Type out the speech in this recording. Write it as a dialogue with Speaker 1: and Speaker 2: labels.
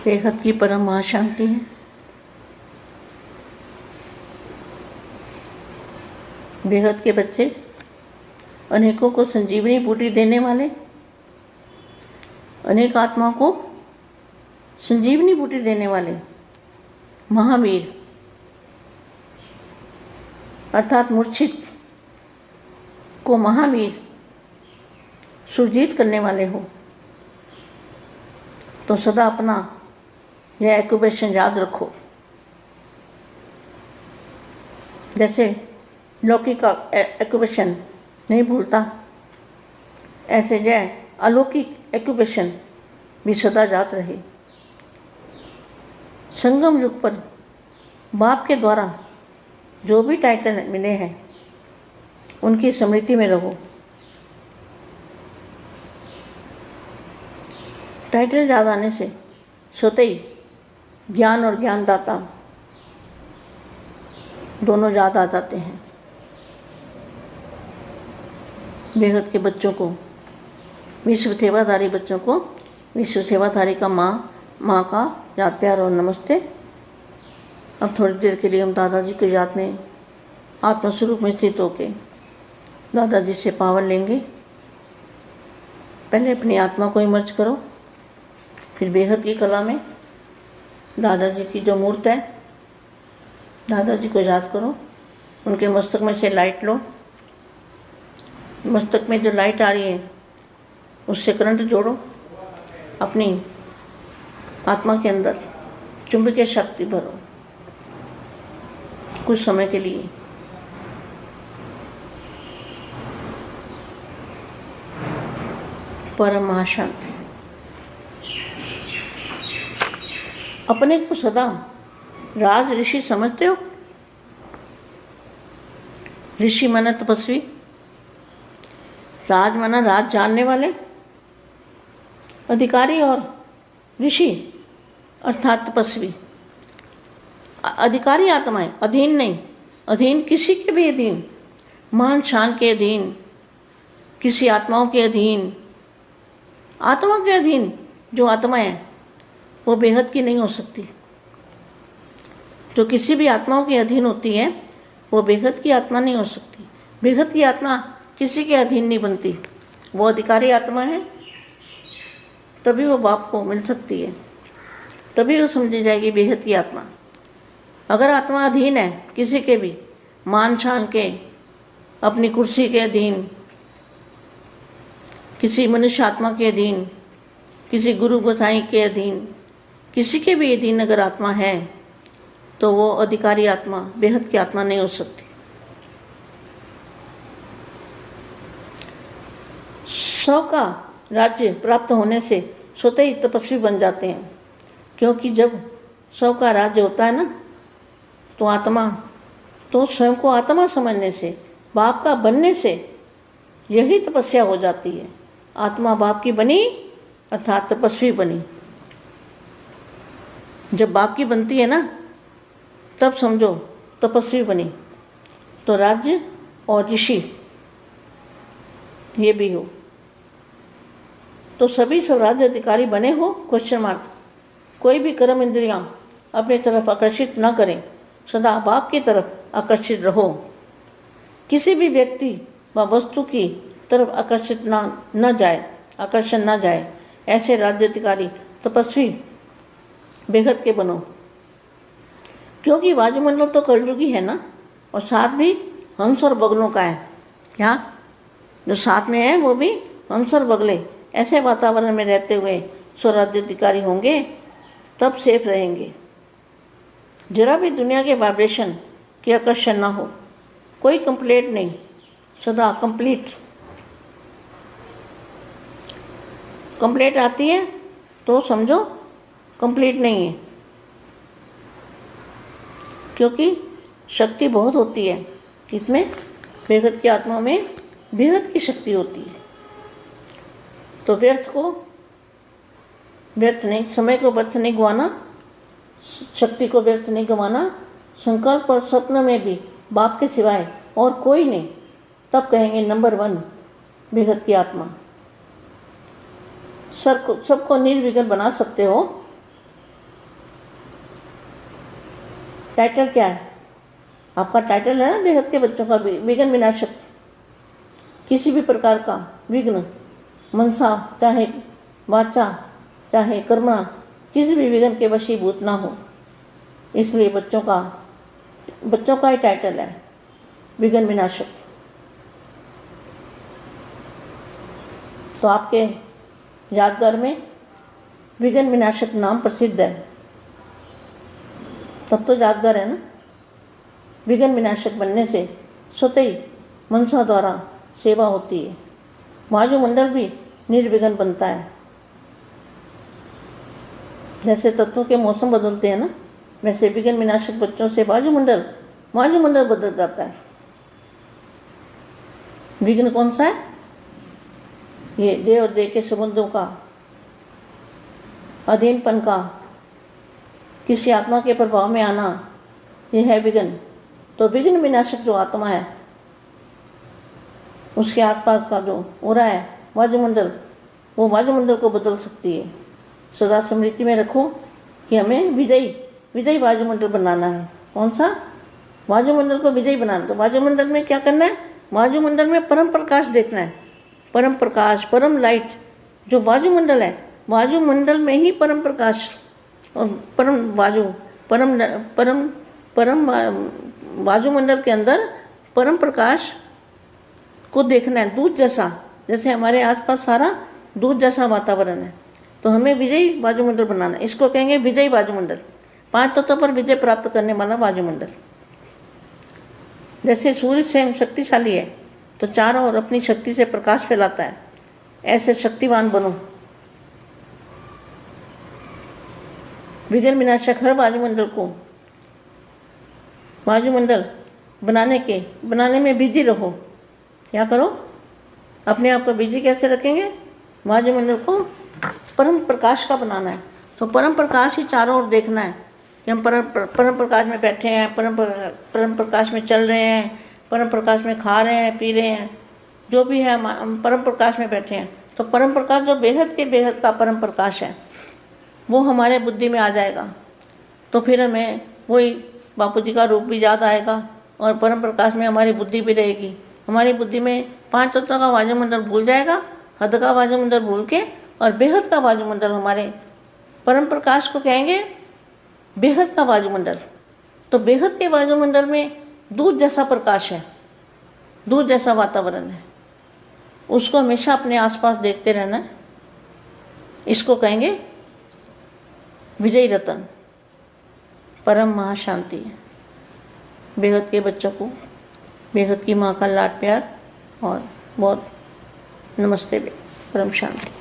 Speaker 1: बेहद की परम महाशांति है। बेहद के बच्चे अनेकों को संजीवनी बूटी देने वाले, अनेक आत्माओं को संजीवनी बूटी देने वाले महावीर अर्थात मूर्छित को महावीर सुजीत करने वाले हो तो सदा अपना यह एक्यूपेशन याद रखो। जैसे लौकिक एक्यूपेशन नहीं भूलता, ऐसे यह अलौकिक एक्यूपेशन भी सदा याद रहे। संगम युग पर बाप के द्वारा जो भी टाइटल मिले हैं उनकी स्मृति में रहो। टाइटल याद आने से स्वतः ही ज्ञान और ज्ञानदाता दोनों याद आ जाते हैं। बेहद के बच्चों को, विश्व सेवाधारी बच्चों को विश्व सेवाधारी का माँ का याद प्यार और नमस्ते। अब थोड़ी देर के लिए हम दादाजी की याद में आत्मस्वरूप में स्थित होके दादाजी से पावर लेंगे। पहले अपनी आत्मा को इमर्ज करो, फिर बेहद की कला में दादाजी की जो मूर्त है, दादाजी को याद करो। उनके मस्तक में से लाइट लो। मस्तक में जो लाइट आ रही है उससे करंट जोड़ो। अपनी आत्मा के अंदर चुंबकीय शक्ति भरो कुछ समय के लिए। परम महाशांति। अपने को सदा राज ऋषि समझते हो? ऋषि माना तपस्वी, राज माना राज जानने वाले, अधिकारी और ऋषि अर्थात तपस्वी। अधिकारी आत्माएं, अधीन नहीं, अधीन किसी के भी अधीन, मान शान के अधीन, किसी आत्माओं के अधीन। आत्मा के अधीन जो आत्माएं वो बेहद की नहीं हो सकती। जो किसी भी आत्माओं के अधीन होती है वो बेहद की आत्मा नहीं हो सकती। बेहद की आत्मा किसी के अधीन नहीं बनती। वो अधिकारी आत्मा है, तभी वो बाप को मिल सकती है, तभी वो समझी जाएगी बेहद की आत्मा। अगर आत्मा अधीन है किसी के भी, मान शान के, अपनी कुर्सी के अधीन, किसी मनुष्य आत्मा के अधीन, किसी गुरु गोसाई के अधीन, किसी के भी अधीन अगर आत्मा है तो वो अधिकारी आत्मा, बेहद की आत्मा नहीं हो सकती। सौ का राज्य प्राप्त होने से स्वतः ही तपस्वी बन जाते हैं, क्योंकि जब सौ का राज्य होता है ना तो आत्मा, तो स्वयं को आत्मा समझने से, बाप का बनने से यही तपस्या हो जाती है। आत्मा बाप की बनी अर्थात तपस्वी बनी। जब बाप की बनती है ना तब समझो तपस्वी बनी। तो राज्य और ऋषि ये भी हो तो सभी स्वराज्य अधिकारी बने हो? Question mark. कोई भी कर्म इंद्रियां अपनी तरफ आकर्षित न करें, सदा बाप की तरफ आकर्षित रहो। किसी भी व्यक्ति व वस्तु की तरफ आकर्षित न जाए, आकर्षण न जाए। ऐसे राज्य अधिकारी तपस्वी बेहद के बनो, क्योंकि वायुमंडल तो कलयुगी है ना, और साथ भी हंस और बगलों का है। क्या जो साथ में है वो भी हंस और बगले। ऐसे वातावरण में रहते हुए स्वराज्य अधिकारी होंगे तब सेफ रहेंगे। जरा भी दुनिया के वाइब्रेशन की आकर्षण ना हो, कोई कंप्लेंट नहीं, सदा कंप्लीट। कंप्लेंट आती है तो समझो कंप्लीट नहीं है, क्योंकि शक्ति बहुत होती है इसमें। बेहद की आत्मा में बेहद की शक्ति होती है। तो व्यर्थ नहीं, समय को व्यर्थ नहीं गंवाना, शक्ति को व्यर्थ नहीं गंवाना। संकल्प और स्वप्न में भी बाप के सिवाय और कोई नहीं, तब कहेंगे नंबर 1 बेहद की आत्मा। सबको निर्विघ्न बना सकते हो टाइटल क्या है आपका? टाइटल है ना बेहद के बच्चों का, विघ्न विनाशक। किसी भी प्रकार का विघ्न, मनसा चाहे वाचा चाहे कर्मणा, किसी भी विघ्न के वशीभूत ना हो, इसलिए बच्चों का ही टाइटल है विघ्न विनाशक। तो आपके यादगार में विघ्न विनाशक नाम प्रसिद्ध है, तब तो यादगार है ना। विघ्न विनाशक बनने से स्वतः ही मनसा द्वारा सेवा होती है, वायुमंडल भी निर्विघ्न बनता है। जैसे तत्वों के मौसम बदलते हैं ना, वैसे विघ्न विनाशक बच्चों से वायुमंडल बदल जाता है। विघ्न कौन सा है? ये देह और देह के संबंधों का, अधीनपन का, किसी आत्मा के प्रभाव में आना, यह है विघ्न। तो विघ्न विनाशक जो आत्मा है, उसके आसपास का जो ओरा है वायुमंडल, वो वायुमंडल को बदल सकती है। सदा स्मृति में रखो कि हमें विजयी वायुमंडल बनाना है। कौन सा? वायुमंडल को विजयी बनाना। तो वायुमंडल में क्या करना है? वायुमंडल में परम प्रकाश देखना है। परम प्रकाश, परम लाइट जो वायुमंडल है, वायुमंडल में ही परम प्रकाश और परम वायुमंडल के अंदर परम प्रकाश को देखना है। दूध जैसा, जैसे हमारे आसपास सारा दूध जैसा वातावरण है, तो हमें विजयी वायुमंडल बनाना है। इसको कहेंगे विजयी वायुमंडल, 5 तत्वों पर विजय प्राप्त करने वाला वायुमंडल। जैसे सूर्य स्वयं शक्तिशाली है, तो चारों ओर अपनी शक्ति से प्रकाश फैलाता है, ऐसे शक्तिवान बनो। विघ्न विनाशक हर वायुमंडल बनाने में बिजी रहो। क्या करो? अपने आप को बिजी कैसे रखेंगे? वायुमंडल को परम प्रकाश का बनाना है। तो परम प्रकाश ही चारों ओर देखना है कि हम परम प्रकाश में बैठे हैं, परम प्रकाश में चल रहे हैं, परम प्रकाश में खा रहे हैं, पी रहे हैं, जो भी है हम परम प्रकाश में बैठे हैं। तो परम प्रकाश जो बेहद का परम प्रकाश है, वो हमारे बुद्धि में आ जाएगा। तो फिर हमें वही बापू जी का रूप भी याद आएगा और परम प्रकाश में हमारी बुद्धि भी रहेगी। हमारी बुद्धि में 5 तत्वों का वायुमंडल भूल जाएगा, हद का वायुमंडल भूल के, और बेहद का वायुमंडल, हमारे परम प्रकाश को कहेंगे बेहद का वायुमंडल। तो बेहद के वायुमंडल में दूध जैसा प्रकाश है, दूध जैसा वातावरण है, उसको हमेशा अपने आसपास देखते रहना है। इसको कहेंगे विजयी रतन, परम महाशांति है। बेहद के बच्चों को बेहद की माँ का लाड प्यार और बहुत नमस्ते, परम शांति।